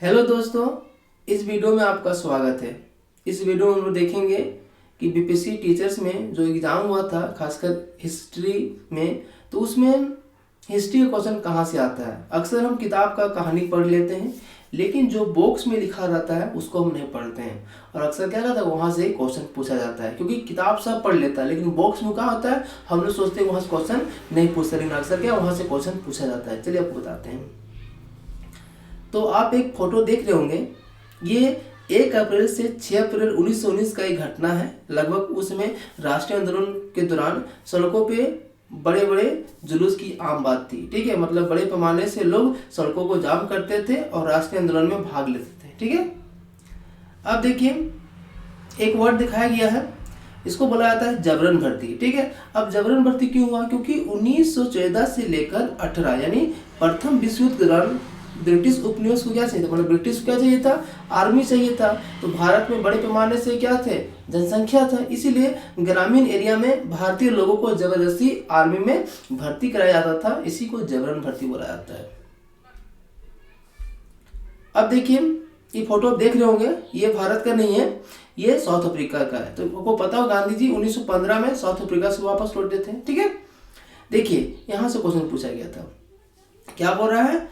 Hello दोस्तों, इस video में आपका स्वागत है। इस वीडियो में हम लोग देखेंगे कि बीपीएससी टीचर्स में जो एग्ज़ाम हुआ था खासकर हिस्ट्री में, तो उसमें हिस्ट्री का क्वेश्चन कहाँ से आता है। अक्सर हम किताब का कहानी पढ़ लेते हैं, लेकिन जो बॉक्स में लिखा रहता है उसको हम नहीं पढ़ते हैं। और अक्सर क्या रहता है, वहाँ से क्वेश्चन पूछा जाता है, क्योंकि किताब सब पढ़ लेता है लेकिन बॉक्स में क्या होता है, हम लोग सोचते हैं वहाँ से क्वेश्चन नहीं पूछते, लेकिन अक्सर क्या वहाँ से क्वेश्चन पूछा जाता है। चलिए आपको बताते हैं। तो आप एक फोटो देख रहे होंगे, ये 1 अप्रैल से 6 अप्रैल 1919 का एक घटना है। लगभग उसमें राष्ट्रीय आंदोलन के दौरान सड़कों पे बड़े बड़े जुलूस की आम बात थी। ठीक है, मतलब बड़े पैमाने से लोग सड़कों को जाम करते थे और राष्ट्रीय आंदोलन में भाग लेते थे। ठीक है, अब देखिए एक वर्ड दिखाया गया है, इसको बोला जाता है जबरन भर्ती। ठीक है, अब जबरन भर्ती क्यों हुआ, क्योंकि 1914 से लेकर 18 यानी प्रथम विश्व युद्ध के दौरान ब्रिटिश उपनिवेश को क्या चाहिए था, मतलब ब्रिटिश को क्या चाहिए था, आर्मी चाहिए था। तो भारत में बड़े पैमाने से क्या थे, जनसंख्या था, इसीलिए ग्रामीण एरिया में भारतीय लोगों को जबरदस्ती आर्मी में भर्ती कराया जाता था। इसी को जबरन भर्ती बोला जाता है। अब देखिए ये फोटो आप देख रहे होंगे, ये भारत का नहीं है, ये साउथ अफ्रीका का है। तो आपको पता हो गांधी जी 1915 में साउथ अफ्रीका से वापस लौटे थे। ठीक है, देखिए यहां से क्वेश्चन पूछा गया था, क्या बोल रहा है,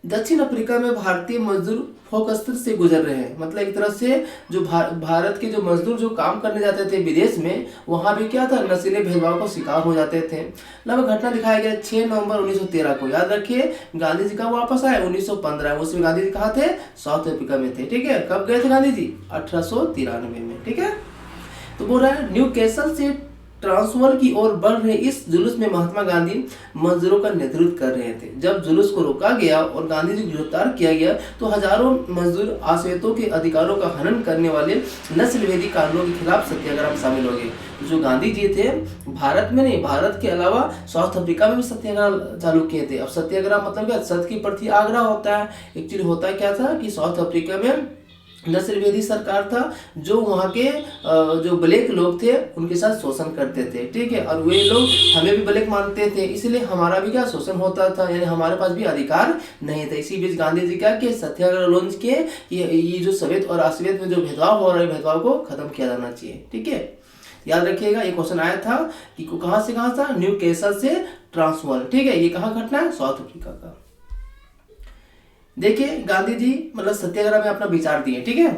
दक्षिण अफ्रीका में भारतीय मजदूर फोकस्तर से गुजर रहे हैं। मतलब एक तरह से जो भारत के जो मजदूर जो काम करने जाते थे विदेश में, वहां भी क्या था, नस्लीय भेदभाव को शिकार हो जाते थे। लगभग घटना दिखाया गया 6 नवंबर 1913 को। याद रखिए गांधी जी कब वापस आए, 1915 में। उसमें गांधी जी कहाँ थे, साउथ अफ्रीका में थे। ठीक है, कब गए थे गांधी जी, 1893 में। ठीक है, तो बोल रहा है न्यू कैसल से ट्रांसवाल की ओर बढ़ रहे इस जुलूस में महात्मा गांधी मजदूरों का नेतृत्व कर रहे थे। जब जुलूस को रोका गया और गांधी जी को गिरफ्तार किया गया, तो हजारों मजदूर आश्वेतों के अधिकारों का हनन करने वाले नस्लभेदी कानूनों के खिलाफ सत्याग्रह में शामिल हो गए। जो गांधी जी थे भारत में नहीं, भारत के अलावा साउथ अफ्रीका में भी सत्याग्रह चालू किए थे। अब सत्याग्रह मतलब क्या, सत्य के प्रति आग्रह होता है। एक्चुअली होता क्या था कि साउथ अफ्रीका में नस्लभेदी सरकार था, जो वहाँ के जो ब्लैक लोग थे उनके साथ शोषण करते थे। ठीक है, और वे लोग हमें भी ब्लैक मानते थे, इसलिए हमारा भी क्या शोषण होता था, यानी हमारे पास भी अधिकार नहीं था। इसी बीच गांधी जी क्या किए, सत्याग्रह लॉन्च किए, ये जो श्वेत और अश्वेत में जो भेदभाव हो रहा है, भेदभाव को खत्म किया जाना चाहिए। ठीक है, याद रखिएगा ये क्वेश्चन आया था कि कहाँ से कहाँ था, न्यू कैसल से ट्रांसवाल। ठीक है, ये कहाँ घटना है, साउथ अफ्रीका का। देखिए गांधी जी मतलब सत्याग्रह में अपना विचार दिए। ठीक है,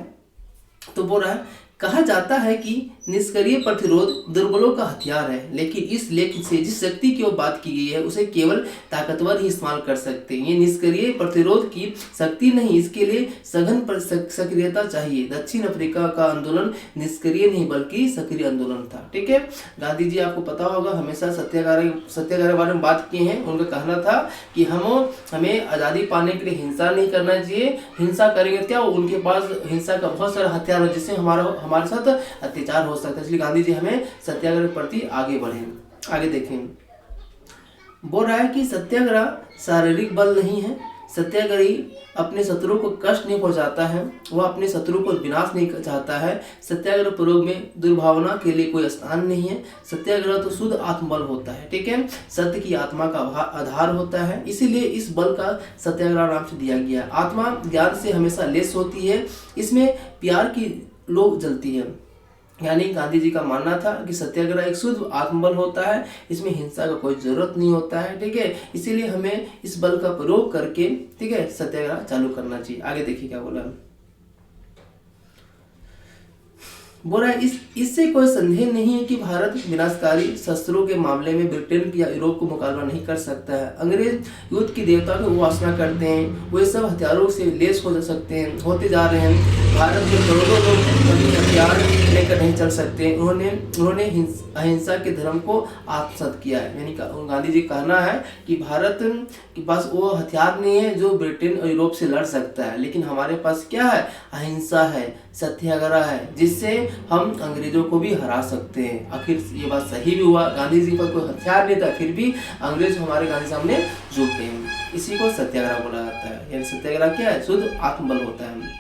तो बोल रहा है, कहा जाता है कि निष्क्रिय प्रतिरोध दुर्बलों का हथियार है, लेकिन इस लेख से जिस शक्ति की बात की गई है उसे केवल ताकतवर ही इस्तेमाल कर सकते हैं। ये निष्क्रिय प्रतिरोध की शक्ति नहीं, इसके लिए सघन सक्रियता चाहिए। दक्षिण अफ्रीका का आंदोलन निष्क्रिय नहीं बल्कि सक्रिय आंदोलन था। ठीक है, गांधी जी आपको पता होगा हमेशा सत्याग्रह बारे में बात किए हैं। उनका कहना था कि हमें आज़ादी पाने के लिए हिंसा नहीं करना चाहिए, हिंसा करेंगे क्या, उनके पास हिंसा का बहुत सारा हथियार है जिससे हमारे साथ अत्याचार हो सकता है। इसलिए गांधी जी हमें सत्याग्रह के प्रति आगे बढ़े। आगे देखें, बोल रहा है कि सत्याग्रह शारीरिक बल नहीं है, सत्याग्रही अपने शत्रु को कष्ट नहीं पहुंचाता है, वह अपने शत्रु को विनाश नहीं चाहता है। सत्याग्रह प्रयोग में दुर्भावना के लिए कोई स्थान नहीं है। सत्याग्रह तो शुद्ध आत्मबल होता है। ठीक है, सत्य की आत्मा का आधार होता है, इसीलिए इस बल का सत्याग्रह नाम से दिया गया। आत्मा ज्ञान से हमेशा लेस होती है, इसमें प्यार की लोग जलती है। यानी गांधी जी का मानना था कि सत्याग्रह एक शुद्ध आत्मबल होता है, इसमें हिंसा का कोई जरूरत नहीं होता है। ठीक है, इसीलिए हमें इस बल का प्रयोग करके, ठीक है, सत्याग्रह चालू करना चाहिए। आगे देखिए क्या बोला, बोल रहा है इससे कोई संदेह नहीं है कि भारत विनाशकारी शस्त्रों के मामले में ब्रिटेन या यूरोप को मुकाबला नहीं कर सकता है। अंग्रेज युद्ध की देवता की उपासना करते हैं, वे सब हथियारों से लेस हो सकते हैं, होते जा रहे हैं। भारत के करोड़ों लोग कभी हथियार लेकर नहीं चल सकते। उन्होंने अहिंसा के धर्म को आत्मसात किया है। यानी गांधी जी कहना है कि भारत के पास वो हथियार नहीं है जो ब्रिटेन और यूरोप से लड़ सकता है, लेकिन हमारे पास क्या है, अहिंसा है, सत्याग्रह है, जिससे हम अंग्रेजों को भी हरा सकते हैं। आखिर ये बात सही भी हुआ, गांधी जी पर कोई हथियार नहीं था, फिर भी अंग्रेज हमारे गांधी सामने झुकते हैं। इसी को सत्याग्रह बोला जाता है। यानी सत्याग्रह क्या है, शुद्ध आत्मबल होता है।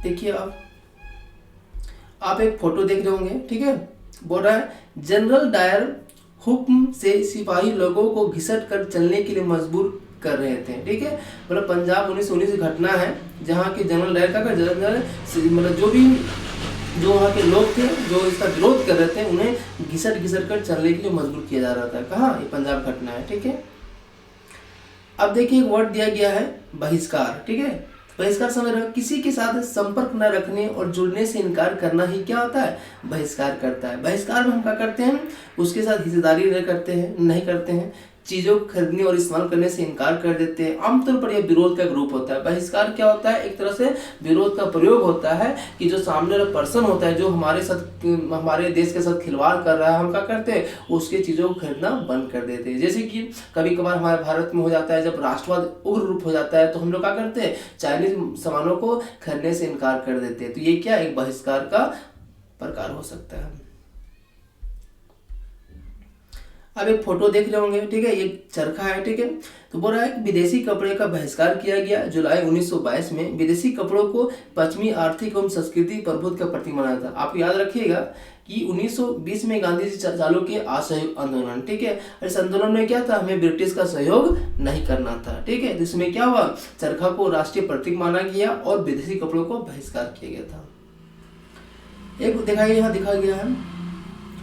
देखिए आप एक फोटो देख रहे होंगे। ठीक है, बोल रहा है जनरल डायर हुक्म से सिपाही लोगों को घिसट कर चलने के लिए मजबूर कर रहे थे। ठीक है, मतलब पंजाब 1919 की घटना है जहाँ की जनरल डायर का मतलब जो वहाँ के लोग थे जो इसका विरोध कर रहे थे उन्हें घिसट कर चलने के लिए मजबूर किया जा रहा था। कहाँ? ये पंजाब घटना है। ठीक है, अब देखिए एक वर्ड दिया गया है बहिष्कार। ठीक है, बहिष्कार समझ रहे हो, किसी के साथ संपर्क न रखने और जुड़ने से इनकार करना ही क्या होता है? बहिष्कार करता है। बहिष्कार में हम क्या करते हैं? उसके साथ हिस्सेदारी नहीं करते हैं, चीज़ों को खरीदने और इस्तेमाल करने से इनकार कर देते हैं। आमतौर पर यह विरोध का ग्रुप होता है। बहिष्कार क्या होता है? एक तरह से विरोध का प्रयोग होता है कि जो सामने वाला पर्सन होता है जो हमारे देश के साथ खिलवाड़ कर रहा है, हम क्या करते हैं? उसके चीज़ों को खरीदना बंद कर देते हैं। जैसे कि कभी कभार हमारे भारत में हो जाता है, जब राष्ट्रवाद उग्र रूप हो जाता है तो हम लोग क्या करते हैं? चाइनीज सामानों को खरीदने से इनकार कर देते हैं। तो ये क्या एक बहिष्कार का प्रकार हो सकता है। अब एक फोटो देख रहे होंगे। ठीक है, ये चरखा है। ठीक है, तो बोल रहा है कि विदेशी कपड़े का बहिष्कार किया गया। जुलाई 1922 में विदेशी कपड़ों को पश्चिमी आर्थिक एवं संस्कृति प्रभुत्व का प्रतीक माना था। आप याद रखिएगा कि 1920 में गांधी जी चालू किए असहयोग आंदोलन। ठीक है, इस आंदोलन में क्या था? हमें ब्रिटिश का सहयोग नहीं करना था। ठीक है, जिसमें क्या हुआ? चरखा को राष्ट्रीय प्रतीक माना गया और विदेशी कपड़ों को बहिष्कार किया गया था। एक दिखाइए, यहाँ दिखा गया है,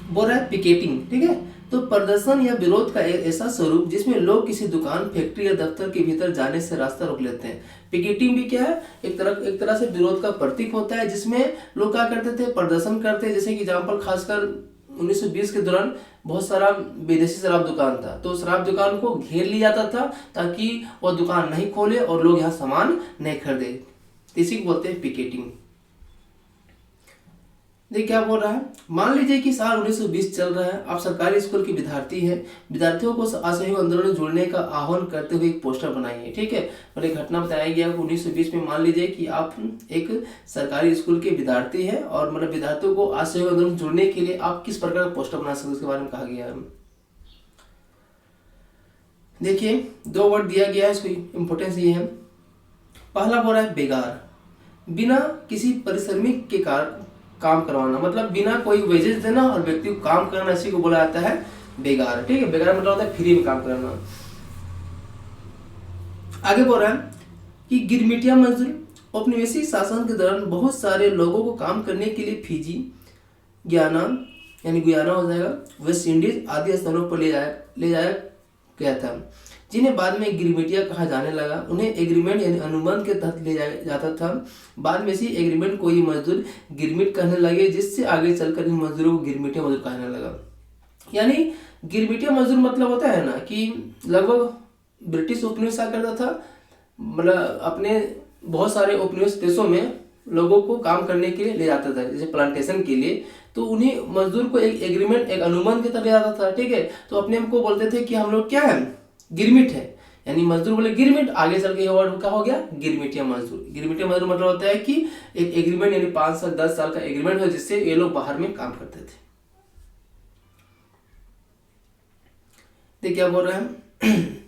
बोल रहा है पिकेटिंग। ठीक है, तो प्रदर्शन या विरोध का एक ऐसा स्वरूप जिसमें लोग किसी दुकान, फैक्ट्री या दफ्तर के भीतर जाने से रास्ता रोक लेते हैं। पिकेटिंग भी क्या है? एक तरह से विरोध का प्रतीक होता है जिसमें लोग क्या करते थे? प्रदर्शन करते। जैसे कि एग्जाम्पल खासकर 1920 के दौरान बहुत सारा विदेशी शराब दुकान था, तो शराब दुकान को घेर लिया जाता था ताकि वो दुकान नहीं खोले और लोग यहाँ सामान नहीं खरीदे। इसी को बोलते हैं पिकेटिंग। देखिए क्या बोल रहा है, मान लीजिए कि साल 1920 चल रहा है, आप सरकारी स्कूल के विद्यार्थी हैं, विद्यार्थियों को असहयोग आंदोलन में जुड़ने का आह्वान करते हुए एक पोस्टर बनाइए। ठीक है, और एक घटना बताया गया 1920 में। मान लीजिए कि आप एक सरकारी स्कूल के विद्यार्थी हैं और मतलब विद्यार्थियों को असहयोग आंदोलन में जुड़ने के लिए आप किस प्रकार का पोस्टर बना सकते हैं, उसके बारे में कहा गया है। देखिए 2 वर्ड दिया गया है, इसको इंपोर्टेंस ये है। पहला बोल रहा है बेगार, बिना किसी परिश्रमिक के काम करवाना, मतलब बिना कोई वेजेस देना और व्यक्ति को काम करना, इसी को बोला जाता है बेगार। ठीक है, बेगार मतलब होता है फ्री में काम कराना। आगे बोल रहा है कि गिरमिटिया मजदूर, औपनिवेशिक शासन के दौरान बहुत सारे लोगों को काम करने के लिए फिजी, गुयाना हो जाएगा, वेस्ट इंडीज आदि स्थानों पर ले जाया गया था, जिन्हें बाद में गिरमिटिया कहा जाने लगा। उन्हें एग्रीमेंट यानी अनुबंध के तहत ले जाया जाता था। बाद में इसी एग्रीमेंट को ये मजदूर गिरमिट कहने लगे, जिससे आगे चलकर इन मजदूरों को गिरमिटिया मजदूर कहने लगा। यानी गिरमिटिया मजदूर मतलब होता है ना कि लगभग ब्रिटिश उपनिवेश करता था, मतलब अपने बहुत सारे उपनिवेश देशों में लोगों को काम करने के लिए ले जाता था, जैसे प्लांटेशन के लिए। तो उन्हीं मजदूर को एक एग्रीमेंट, एक अनुबंध के तहत ले जाता था। ठीक है, तो अपने को बोलते थे कि हम लोग क्या है, गिरमिट है, यानी मजदूर बोले गिरमिट, आगे चल के ये वर्ड क्या हो गया, गिरमिटिया मजदूर। गिरमिटिया मजदूर मतलब होता है कि एक एग्रीमेंट यानी 5 साल 10 साल का एग्रीमेंट है जिससे ये लोग बाहर में काम करते थे। देखिए क्या बोल रहे हैं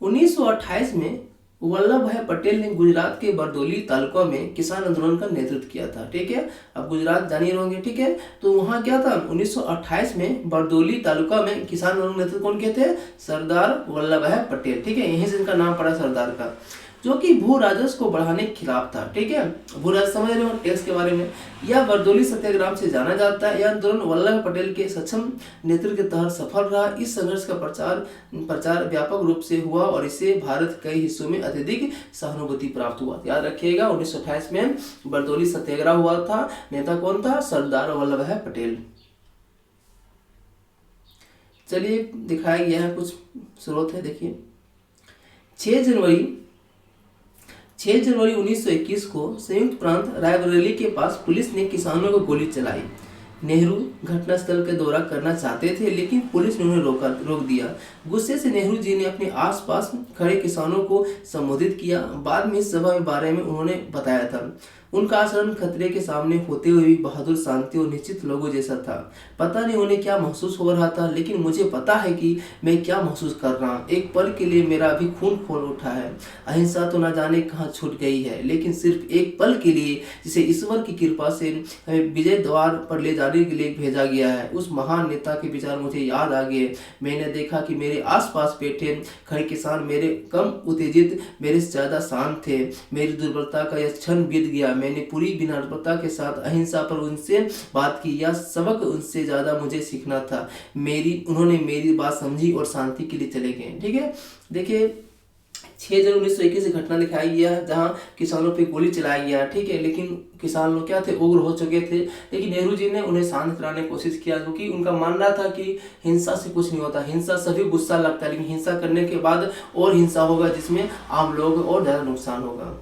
1928 में वल्लभ भाई पटेल ने गुजरात के बरदौली तालुका में किसान आंदोलन का नेतृत्व किया था। ठीक है, अब गुजरात जानिए होंगे। ठीक है, तो वहाँ क्या था 1928 में बरदौली तालुका में किसान आंदोलन का नेतृत्व कौन किए थे? सरदार वल्लभ भाई पटेल। ठीक है, यहीं से इनका नाम पड़ा सरदार का, जो कि भू राजस्व को बढ़ाने के खिलाफ था। ठीक है, भू राजस्व समझ रहे हो, टैक्स के बारे में। यह बरदौली सत्याग्रह से जाना जाता है। यह आंदोलन वल्लभ पटेल के सक्षम नेतृत्व के तहत सफल रहा। इस संघर्ष का प्रचार व्यापक रूप से हुआ और इससे भारत के कई हिस्सों में अत्यधिक सहानुभूति प्राप्त हुआ। याद रखिएगा 1928 में बरदौली सत्याग्रह हुआ था। नेता कौन था? सरदार वल्लभ भाई पटेल। चलिए दिखाया गया है कुछ स्रोत है, देखिए 6 जनवरी 1921 को संयुक्त प्रांत रायबरेली के पास पुलिस ने किसानों को गोली चलाई। नेहरू घटनास्थल का दौरा करना चाहते थे, लेकिन पुलिस ने उन्हें रोक दिया। गुस्से से नेहरू जी ने अपने आसपास खड़े किसानों को संबोधित किया। बाद में इस सभा के बारे में उन्होंने बताया था, उनका आचरण खतरे के सामने होते हुए भी बहादुर, शांति और निश्चित लोगों जैसा था। पता नहीं उन्हें क्या महसूस हो रहा था, लेकिन मुझे पता है कि मैं क्या महसूस कर रहा हूँ। एक पल के लिए मेरा भी खून खोल उठा है। अहिंसा तो न जाने कहाँ छूट गई है, लेकिन सिर्फ एक पल के लिए, जिसे ईश्वर की कृपा से हमें विजय द्वार पर ले जाने गिरफ्तारी के लिए भेजा गया है। उस महान नेता के विचार मुझे याद आ गए। मैंने देखा कि मेरे आसपास बैठे खड़े किसान मेरे कम उत्तेजित, मेरे से ज्यादा शांत थे। मेरी दुर्बलता का यह क्षण बीत गया। मैंने पूरी विनम्रता के साथ अहिंसा पर उनसे बात की। यह सबक उनसे ज्यादा मुझे सीखना था। उन्होंने मेरी बात समझी और शांति के लिए चले गए। ठीक है, देखिए 6 जनवरी 1921 से घटना दिखाई गया है जहां किसानों पे गोली चलाई गया। ठीक है, लेकिन किसान लोग क्या थे, उग्र हो चुके थे। लेकिन नेहरू जी ने उन्हें शांत कराने की कोशिश किया, क्योंकि उनका मानना था कि हिंसा से कुछ नहीं होता। हिंसा सभी गुस्सा लगता है, लेकिन हिंसा करने के बाद और हिंसा होगा जिसमें आम लोग और ज्यादा नुकसान होगा।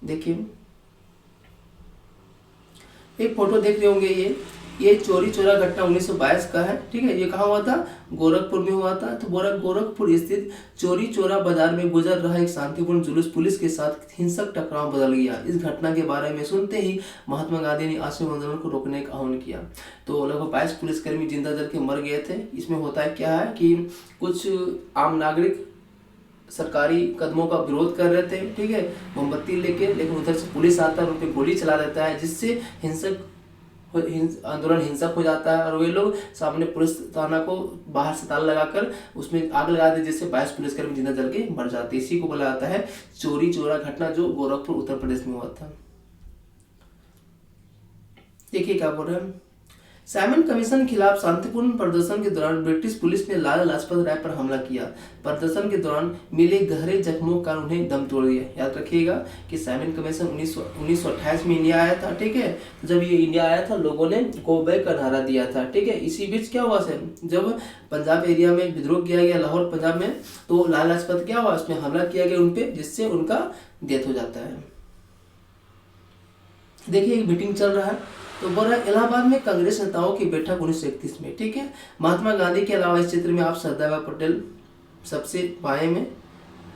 देखिए एक फोटो देख रहे होंगे, ये चोरी चोरा घटना 1922 का है। ठीक है, ये कहाँ हुआ था, गोरखपुर में हुआ था। तो गोरखपुर स्थित चोरी चोरा बाजार में गुजर रहा एक शांतिपूर्ण जुलूस पुलिस के साथ हिंसक टकराव बदल गया। इस घटना के बारे में सुनते ही महात्मा गांधी ने असहयोग आंदोलन को रोकने का आह्वान किया। तो लगभग 22 पुलिसकर्मी जिंदा जल के मर गए थे। इसमें होता है क्या है कि कुछ आम नागरिक सरकारी कदमों का विरोध कर रहे थे, ठीक है, मोमबत्ती लेके, लेकिन उधर से पुलिस आता है और उन पर गोली चला देता है, जिससे आंदोलन हिंसक हो जाता है। और वे लोग सामने पुलिस थाना को बाहर से ताला लगाकर उसमें आग लगा दे, जिससे 22 पुलिसकर्मी जिंदा जल के मर जाते। इसी को बोला जाता है चोरी चोरा घटना, जो गोरखपुर उत्तर प्रदेश में हुआ था। देखिए क्या बोल रहे हैं, साइमन कमीशन के खिलाफ शांतिपूर्ण प्रदर्शन के दौरान ब्रिटिश पुलिस ने लाला लाजपत राय पर हमला किया। प्रदर्शन के दौरान मिले गहरे जख्मों का उन्हें दम तोड़ दिया। याद रखिएगा कि साइमन कमीशन 1928 में इंडिया आया था। ठीक है, जब ये इंडिया आया था लोगों ने गो बैक का नारा दिया था। ठीक है, इसी बीच क्या हुआ सर, जब पंजाब एरिया में विद्रोह किया गया, लाहौर पंजाब में, तो लाला लाजपत क्या हुआ, उसमें हमला किया गया उन पे, जिससे उनका डेथ हो जाता है। देखिए एक मीटिंग चल रहा है, तो बोल रहा है इलाहाबाद में कांग्रेस नेताओं की बैठक 1931 में। ठीक है, महात्मा गांधी के अलावा इस चित्र में आप सरदार वल्लभ पटेल सबसे बाएं में,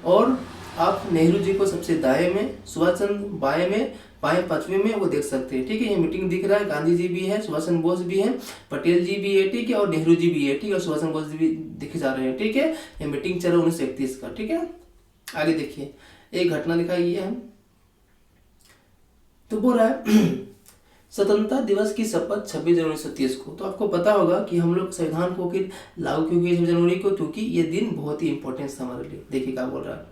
और आप नेहरू जी को सबसे दाएं में, सुभाष चंद्र बाएं में, बाएं 5वें में वो देख सकते हैं। ठीक है, ये मीटिंग दिख रहा है, गांधी जी भी है, सुभाष चंद्र बोस भी है, पटेल जी भी है, ठीक है, और नेहरू जी भी है। ठीक है, और सुभाष चंद्र बोस जी भी दिखे जा रहे हैं। ठीक है, ये मीटिंग चल रहा है 1931 का। ठीक है, आगे देखिए एक घटना दिखाई गई है, तो बोल रहा है स्वतंत्रता दिवस की शपथ 26 जनवरी 1930 को। तो आपको पता होगा कि हम लोग संविधान को लागू क्यों किए 26 जनवरी को, क्योंकि ये दिन बहुत ही इंपॉर्टेंट था हमारे लिए। देखिए क्या बोल रहा है,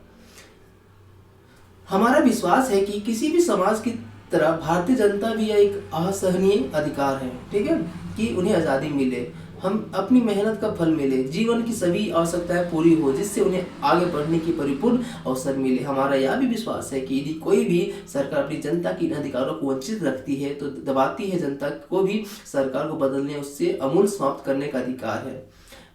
हमारा विश्वास है कि किसी भी समाज की तरह भारतीय जनता भी यह एक असहनीय अधिकार है, ठीक है, कि उन्हें आज़ादी मिले, हम अपनी मेहनत का फल मिले, जीवन की सभी आवश्यकताएं पूरी हो, जिससे उन्हें आगे बढ़ने की परिपूर्ण अवसर मिले। हमारा यह भी विश्वास है कि यदि कोई भी सरकार अपनी जनता की इन अधिकारों को वंचित रखती है तो दबाती है, जनता को भी सरकार को बदलने, उससे अमूल समाप्त करने का अधिकार है।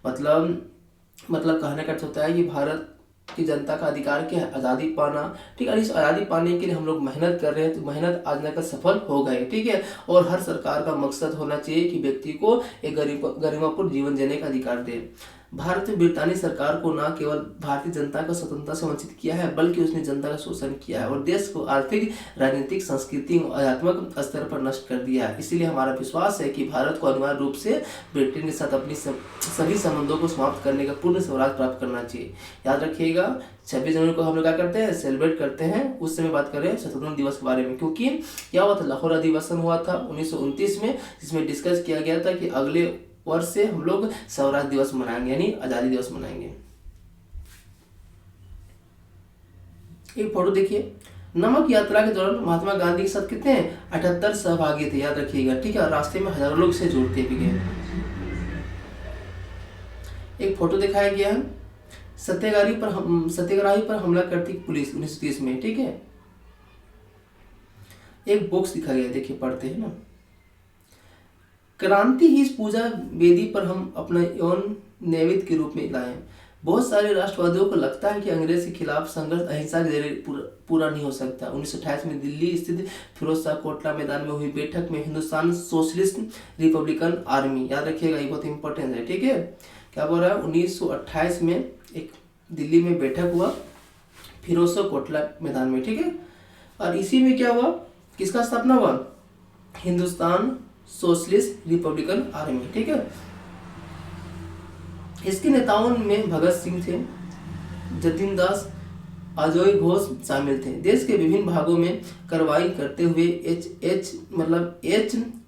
मतलब कहने का अर्थ होता है कि भारत की जनता का अधिकार क्या है, आज़ादी पाना। ठीक है, इस आज़ादी पाने के लिए हम लोग मेहनत कर रहे हैं, तो मेहनत आज न कर सफल हो गए। ठीक है, और हर सरकार का मकसद होना चाहिए कि व्यक्ति को एक गरिमापूर्ण जीवन जीने का अधिकार दे। भारत में ब्रिटानी सरकार को न केवल भारतीय जनता को स्वतंत्रता से वंचित किया है, बल्कि उसने जनता का शोषण किया है और देश को आर्थिक, राजनीतिक, सांस्कृतिक और आध्यात्मिक स्तर पर नष्ट कर दिया है। इसलिए हमारा विश्वास है कि भारत को अनिवार्य रूप से ब्रिटेन के साथ अपनी सभी संबंधों को समाप्त करने का पूर्ण स्वराज प्राप्त करना चाहिए। याद रखिएगा 26 जनवरी को हम लोग क्या करते हैं, सेलिब्रेट करते हैं। उस समय बात करें स्वतंत्रता दिवस के बारे में, क्योंकि क्या हुआ था, लाहौर अधिवेशन हुआ था 1929 में, जिसमें डिस्कस किया गया था कि अगले वर्ष से हम लोग स्वराज दिवस मनाएंगे, यानी आजादी दिवस मनाएंगे। एक फोटो देखिए, नमक यात्रा के दौरान महात्मा गांधी के साथ कितने 78 सहभागी थे, याद रखिएगा। ठीक है, और रास्ते में हजारों लोग से जुड़ते भी गए। एक फोटो दिखाया गया है, सत्याग्रही पर हमला करती पुलिस 1930 में। ठीक है, एक बॉक्स दिखाया गया, देखिए पढ़ते हैं ना, क्रांति ही इस पूजा वेदी पर हम अपना यौन नैवेद्य के रूप में लाए। बहुत सारे राष्ट्रवादियों को लगता है कि अंग्रेज के खिलाफ संघर्ष अहिंसा के जरिए पूरा नहीं हो सकता। 1928 में दिल्ली स्थित फिरोज शाह कोटला मैदान में हुई बैठक में हिंदुस्तान सोशलिस्ट रिपब्लिकन आर्मी, याद रखिएगा ये बहुत इंपॉर्टेंट है। ठीक है, क्या बोल रहा है, 1928 में एक दिल्ली में बैठक हुआ फिरोज शाह कोटला मैदान में। ठीक है, और इसी में क्या हुआ, किसका स्थापना हुआ, हिंदुस्तान सोशलिस्ट रिपब्लिकन आर्मी। ठीक है, इसके नेताओं में भगत सिंह थे, जतिन दास अजय घोष शामिल थे। देश के विभिन्न भागों में कार्रवाई करते हुए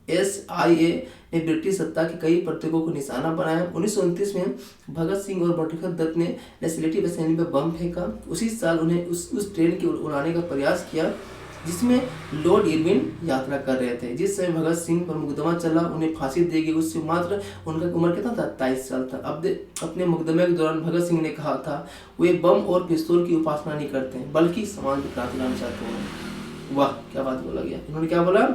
HSIA ने ब्रिटिश सत्ता के कई प्रतीकों को निशाना बनाया। 1929 में भगत सिंह और बटुकत दत्त ने लेजिस्लेटिव असेंबली में बम फेंका। उसी साल उन्हें उस ट्रेन को उड़ाने का प्रयास किया जिसमें लॉर्ड इरविन यात्रा कर रहे थे। जिस समय भगत सिंह पर मुकदमा चला, उन्हें फांसी दी गई। उससे मात्र उनका उम्र कितना था? 23 साल था। अब अपने मुकदमे के दौरान भगत सिंह ने कहा था वे बम और पिस्तौल की उपासना नहीं करते हैं बल्कि समाज में क्रांति लाना चाहते हैं। वाह, क्या बात बोला गया। इन्होंने क्या बोला?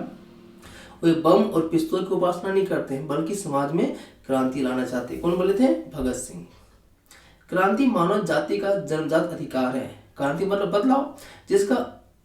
वे बम और पिस्तौल की उपासना नहीं करते हैं बल्कि समाज में क्रांति लाना चाहते हैं। कौन बोले थे? भगत सिंह। क्रांति मानव जाति का जन्मजात अधिकार है। क्रांति मतलब बदलाव जिसका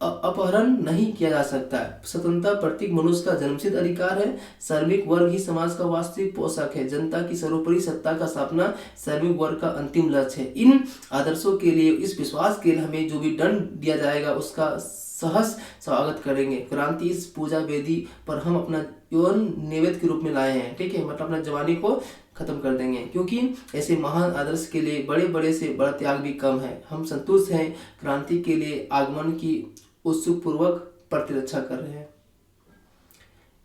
अपहरण नहीं किया जा सकता है। स्वतंत्रता प्रत्येक मनुष्य का जन्मसिद्ध अधिकार है। श्रमिक वर्ग ही समाज का वास्तविक पोषक है। जनता की सर्वोपरि सत्ता का स्थापना श्रमिक वर्ग का अंतिम लक्ष्य है। इन आदर्शों के लिए, इस विश्वास के लिए हमें जो भी दंड दिया जाएगा उसका सहर्ष स्वागत करेंगे। क्रांति इस पूजा वेदी पर हम अपना यौन नैवेद्य के रूप में लाए हैं। ठीक है, मतलब अपना जवानी को खत्म कर देंगे क्योंकि ऐसे महान आदर्श के लिए बड़े बड़े से बड़ा त्याग भी कम है। हम संतुष्ट हैं, क्रांति के लिए आगमन की उत्सुक पूर्वक प्रतिरक्षा कर रहे हैं।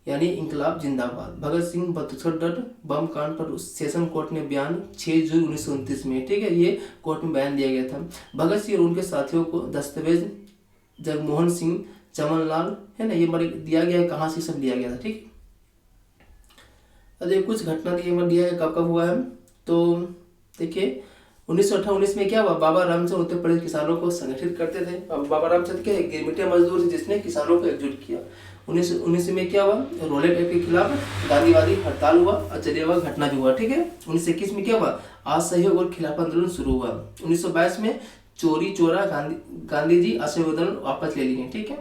यानी इंकलाब जिंदाबाद। भगत सिंह बटुकत दत्त बम कांड पर सेशन कोर्ट ने बयान 6 जून 1929 में, ठीक है, ये कोर्ट में बयान दिया गया था। भगत सिंह और उनके साथियों को दस्तावेज जगमोहन सिंह, चमनलाल, है ना, ये दिया गया है। कहाँ से सब दिया गया था? ठीक, अरे कुछ घटना दिया है कब कब हुआ है। तो देखिए 1919 में क्या हुआ? बाबा रामचंद्र उत्तर प्रदेश किसानों को संगठित करते थे। अब बाबा रामचंद्र क्या है? गिरमिटिया मजदूर थे जिसने किसानों को एकजुट किया। 1919 में क्या हुआ? रोलेट एक्ट के खिलाफ गांधीवादी हड़ताल हुआ और जलियांवाला घटना भी हुआ। ठीक है, 1921 में क्या हुआ? असहयोग और खिलाफ आंदोलन शुरू हुआ। 1922 में चोरी चोरा गांधी जी असहयोग आंदोलन वापस ले लिए। ठीक है,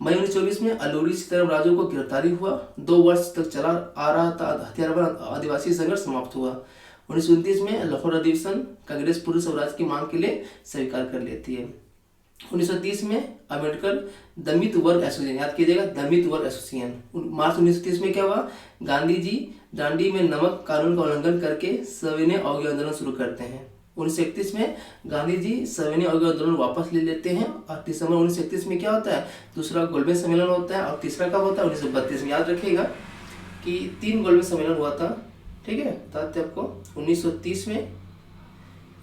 मई 1924 में अलूरी सीताराम राजू को गिरफ्तारी हुआ। 2 वर्ष तक चला आ रहा था हथियारबंद आदिवासी संघर्ष समाप्त हुआ। 1929 में लाहौर अधिवेशन कांग्रेस पूर्ण स्वराज की मांग के लिए स्वीकार कर लेती है। 1930 में अम्बेडकर दलित वर्ग एसोसिएशन, याद कीजिएगा, दलित वर्ग एसोसिएशन। मार्च 1930 में क्या हुआ? गांधी जी दांडी में नमक कानून का उल्लंघन करके सविनय अवज्ञा आंदोलन शुरू करते हैं। 1931 में गांधी जी सविनय अवज्ञा आंदोलन वापस ले लेते हैं। और दिसंबर 1931 में क्या होता है? दूसरा गोलमेज सम्मेलन होता है। और तीसरा कब होता है? 1932 में। याद रखिएगा कि 3 गोलमेज सम्मेलन हुआ था। ठीक है, बताते आपको 1930 में,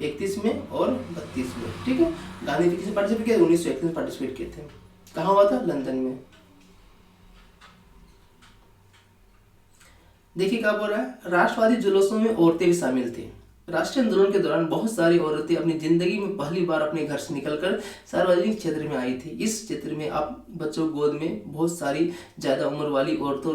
31 में और 32 में। ठीक है, गांधी जी किसी पार्टिसिपेट किए? 1931 में पार्टिसिपेट किए थे। कहाँ हुआ था? लंदन में। देखिए क्या बोल रहा है? राष्ट्रवादी जुलूसों में औरतें भी शामिल थी। राष्ट्रीय आंदोलन के दौरान बहुत सारी औरतें अपनी जिंदगी में पहली बार अपने घर से निकलकर सार्वजनिक क्षेत्र में आई थी। इस क्षेत्र में आप बच्चों गोद में बहुत सारी ज्यादा उम्र वाली औरतों,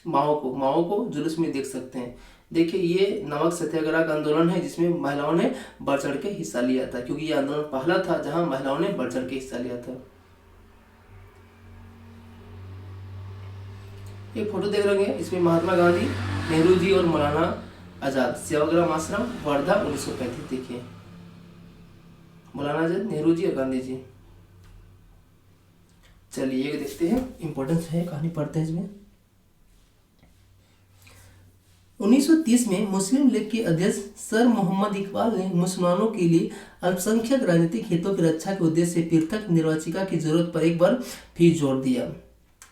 माओ को जुलूस में देख सकते हैं। देखिए, ये नमक सत्याग्रह का आंदोलन है जिसमें महिलाओं ने बढ़ चढ़ के हिस्सा लिया था, क्योंकि ये आंदोलन पहला था जहां महिलाओं ने बढ़ चढ़ के हिस्सा लिया था। ये फोटो देख रहे हैं, इसमें महात्मा गांधी, नेहरू जी और मौलाना आजाद, सेवाग्राम आश्रम, वर्धा, 1935। देखिए मौलाना आजाद, नेहरू जी और गांधी जी। चलिए ये देखते हैं, इंपॉर्टेंस है, कहानी पढ़ते हैं इसमें। 1930 में मुस्लिम लीग के अध्यक्ष सर मोहम्मद इकबाल ने मुसलमानों के लिए अल्पसंख्यक राजनीतिक हितों की रक्षा के उद्देश्य से पृथक निर्वाचिका की जरूरत पर एक बार फिर जोर दिया।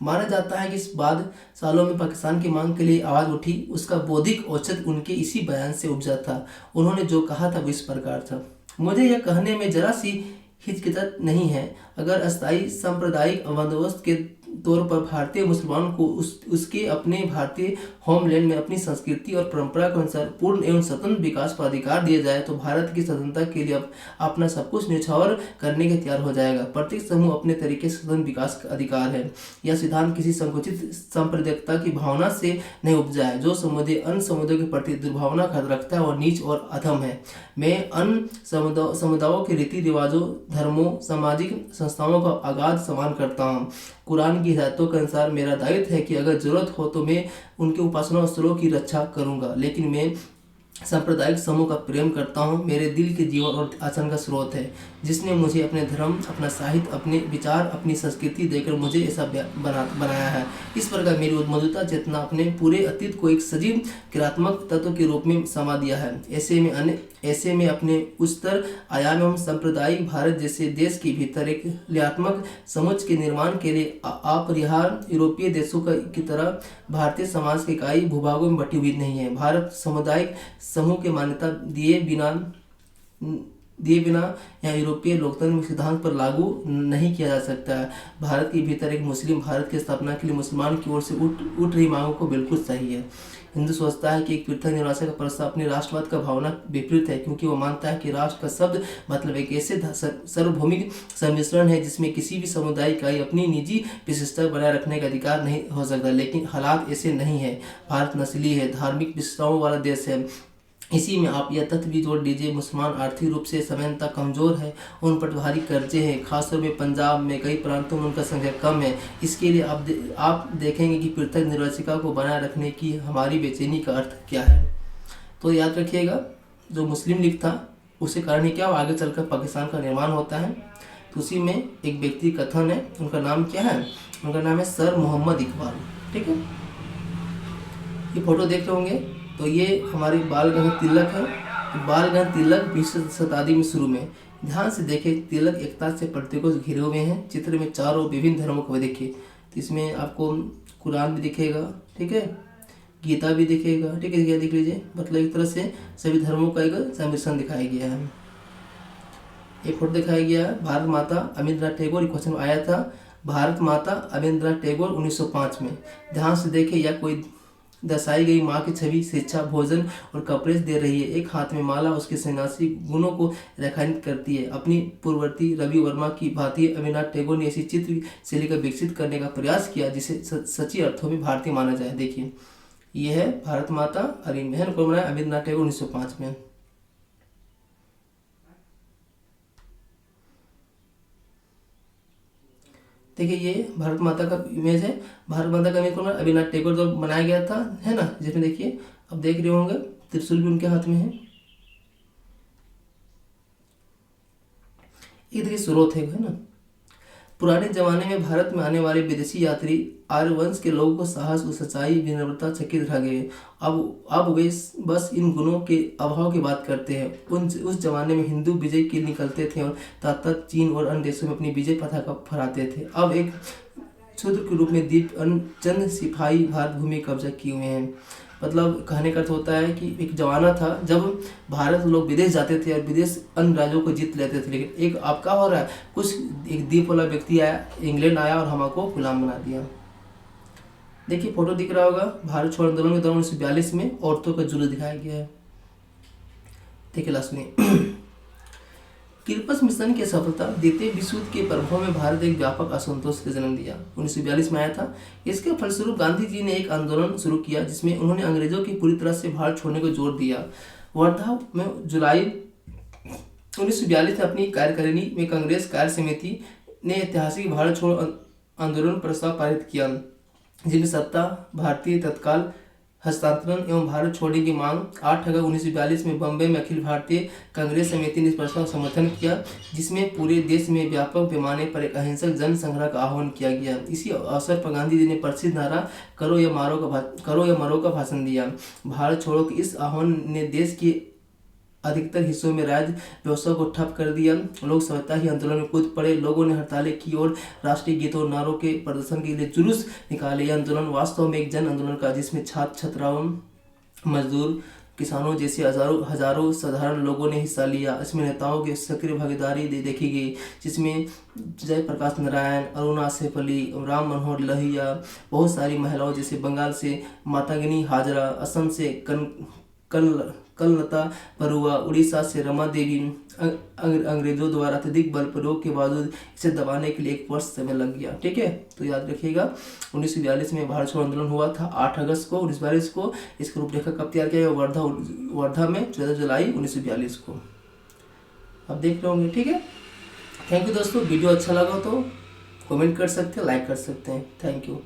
माना जाता है कि इस बाद सालों में पाकिस्तान की मांग के लिए आवाज उठी। उसका बौद्धिक औचित्य उनके इसी बयान से उपजा था। उन्होंने जो कहा था वो इस प्रकार था: मुझे यह कहने में जरा सी हिचकिचाहट नहीं है, अगर अस्थायी सांप्रदायिक बंदोबस्त के तौर पर भारतीय मुसलमान को उसके अपने भारतीय होमलैंड में अपनी संस्कृति और परंपरा के अनुसार पूर्ण एवं स्वतंत्र विकास पर अधिकार दिया जाए तो भारत की स्वतंत्रता के लिए अपना सब कुछ न्यौछावर करने के तैयार हो जाएगा। प्रत्येक समूह अपने तरीके से स्वतंत्र विकास का अधिकार है। यह सिद्धांत किसी संकुचित सांप्रदायिकता की भावना से नहीं उपजा है। जो समुदाय अन्य समुदायों के प्रति दुर्भावना रखता है और नीच और अधम है। मैं अन्य समुदायों के रीति रिवाजों, धर्मों, सामाजिक संस्थाओं का अगाध सम्मान करता हूँ। कुरान की हिदायतों के अनुसार मेरा दायित्व है कि अगर जरूरत हो तो मैं उनके उपासना स्थलों की रक्षा करूंगा, लेकिन मैं सांप्रदायिक समूह का प्रेम करता हूँ, मेरे दिल के जीवन और आचरण का स्रोत है, जिसने मुझे अपने धर्म, अपना साहित्य, अपने विचार, अपनी संस्कृति देकर मुझे ऐसा बनाया है। इस प्रकार मेरी उन्मत्तता चेतना अपने पूरे अतीत को एक सजीव क्रियात्मक तत्व के रूप में समा दिया है। ऐसे में अपने उच्चतर आयाम एवं सांप्रदायिक भारत जैसे देश के भीतर एक क्रियात्मक समुच्चय के निर्माण के लिए अपरिहार्य यूरोपीय देशों की तरह भारतीय समाज की इकाई भूभागों में बटी हुई नहीं है। भारत सामुदायिक समूह की मान्यता दिए बिना यहाँ यूरोपीय लोकतंत्र सिद्धांत पर लागू नहीं किया जा सकता है। भारत के भीतर एक मुस्लिम भारत की स्थापना के लिए मुसलमान की ओर से उठ रही मांगों को बिल्कुल सही है। हिंदू सोचता है कि एक पृथक निवासी का प्रस्ताव अपनी राष्ट्रवाद का भावना विपरीत है, क्योंकि वो मानता है कि राष्ट्र का शब्द मतलब एक ऐसे सार्वभौमिक सम्मिश्रण है जिसमें किसी भी समुदाय का अपनी निजी विशिष्टता बनाए रखने का अधिकार नहीं हो सकता। लेकिन हालात ऐसे नहीं है। भारत नस्ली है, धार्मिक विशेषताओं वाला देश है। इसी में आप यह तथ्य भी जोड़ दीजिए, मुसलमान आर्थिक रूप से सामान्यतः कमजोर है, उन पर भारी कर्जे हैं, खासतौर में पंजाब में कई प्रांतों में उनका संख्या कम है। इसके लिए आप देखेंगे कि पृथक निर्वासिका को बनाए रखने की हमारी बेचैनी का अर्थ क्या है। तो याद रखिएगा, जो मुस्लिम लीग था उसके कारण ही क्या आगे चलकर पाकिस्तान का निर्माण होता है। तो उसी में एक व्यक्ति कथन है, उनका नाम क्या है, उनका नाम है सर मोहम्मद इकबाल। ठीक है, ये फोटो देख रहे होंगे, तो ये हमारे बाल गंगाधर तिलक है। बाल गंगाधर तिलक 20वीं शताब्दी में शुरू में, ध्यान से देखें, तिलक एकता से प्रतीकों से घिरे हुए हैं। चित्र में चारों विभिन्न धर्मों को देखिए, तो इसमें आपको कुरान भी दिखेगा, ठीक है, गीता भी दिखेगा, ठीक है, देख लीजिए, मतलब एक तरह से सभी धर्मों का एक सम्मिश्रण दिखाया गया है। एक फोटो दिखाया गया है, भारत माता अमिन्द्रानाथ टैगोर, क्वेश्चन आया था, भारत माता अमिन्द्रानाथ टैगोर 1905 में। ध्यान से देखें, यह कोई दर्शाई गई माँ की छवि शिक्षा, भोजन और कपड़े दे रही है। एक हाथ में माला उसके सन्यासी गुणों को रेखांकित करती है। अपनी पूर्ववर्ती रवि वर्मा की भांति अमिन्द्रानाथ टैगोर ने ऐसी चित्र शैली का विकसित करने का प्रयास किया जिसे सच्ची अर्थों में भारतीय माना जाए। देखिए, यह है भारत माता, अरिमहन को बनाया अमिन्द्रानाथ टैगोर 1905 में। देखिए, ये भारत माता का इमेज है। भारत माता का इमेज कौन, अमिन्द्रानाथ टैगोर जो बनाया गया था, है ना, जिसमें देखिए अब देख रहे होंगे त्रिशूल भी उनके हाथ में है। ये देखिए स्रोत है ना। पुराने जमाने में भारत में आने वाले विदेशी यात्री आर्य वंश के लोगों को साहस और सच्चाई, विनम्रता चकित रह गए। अब वे बस इन गुणों के अभाव की बात करते हैं। उस जमाने में हिंदू विजय के लिए निकलते थे और तब चीन और अन्य देशों में अपनी विजय पताका फहराते थे। अब एक शूद्र के रूप में दीप चंद सिपाही भारत भूमि कब्जा किए हुए हैं। मतलब कहने का अर्थ होता है कि एक जमाना था जब भारत लोग विदेश जाते थे और विदेश अन्य राज्यों को जीत लेते थे, लेकिन एक अब क्या हो रहा है, कुछ एक द्वीप वाला व्यक्ति आया, इंग्लैंड आया और हमको गुलाम बना दिया। देखिए फोटो दिख रहा होगा, भारत छोड़ो आंदोलन के दौरान 1942 में औरतों का जुलूस दिखाया गया है। देखिए लास्ट में किल्पस मिशन की सफलता द्वितीय विश्व युद्ध के प्रभाव में भारत एक व्यापक असंतोष का जन्म दिया। 1942 में आया था। इसके फलस्वरूप गांधी जी ने एक आंदोलन शुरू किया जिसमें उन्होंने अंग्रेजों की पूरी तरह से भारत छोड़ने को जोर दिया। वर्धा में जुलाई 1942 में अपनी कार्यकारिणी में कांग्रेस कार्य समिति ने ऐतिहासिक भारत छोड़ो आंदोलन प्रस्ताव पारित किया, जिसमें सत्ता भारतीय तत्काल हस्तांतरण एवं भारत छोड़ने की मांग 8 अगस्त 1942 में बम्बई में अखिल भारतीय कांग्रेस समिति ने इस प्रस्ताव का समर्थन किया, जिसमें पूरे देश में व्यापक पैमाने पर एक अहिंसक जन संग्रह का आह्वान किया गया। इसी अवसर पर गांधी जी ने प्रसिद्ध नारा करो या मरो का भाषण दिया। भारत छोड़ो के इस आह्वान ने देश की अधिकतर हिस्सों में राज्य व्यवस्था को ठप कर दिया। लोग स्वतः ही आंदोलन में कूद पड़े। लोगों ने हड़तालें की और राष्ट्रीय गीतों और नारों के प्रदर्शन के लिए जुलूस निकाले। यह आंदोलन वास्तव में एक जन आंदोलन का, जिसमें छात्र, छात्राओं, मजदूर, किसानों जैसे हजारों साधारण लोगों ने हिस्सा लिया। इसमें नेताओं की सक्रिय भागीदारी देखी गई, जिसमें जयप्रकाश नारायण, अरुणा सेफली, राम मनोहर लोहिया, बहुत सारी महिलाओं जैसे बंगाल से मातांगिनी हाजरा, असम से कललता बरुआ, उड़ीसा से रमा देवी। अंग्रेजों द्वारा अत्यधिक बल प्रयोग के बावजूद इसे दबाने के लिए 1 वर्ष समय लग गया। ठीक है, तो याद रखिएगा 1942 में भारत छोड़ो आंदोलन हुआ था 8 अगस्त को 1942 को। इसका रूपरेखा कब तैयार किया गया, वर्धा में 14 जुलाई 1942 को। अब देख रहे होंगे। ठीक है, थैंक यू दोस्तों। वीडियो अच्छा लगा तो कमेंट कर सकते हैं, लाइक कर सकते हैं। Thank you.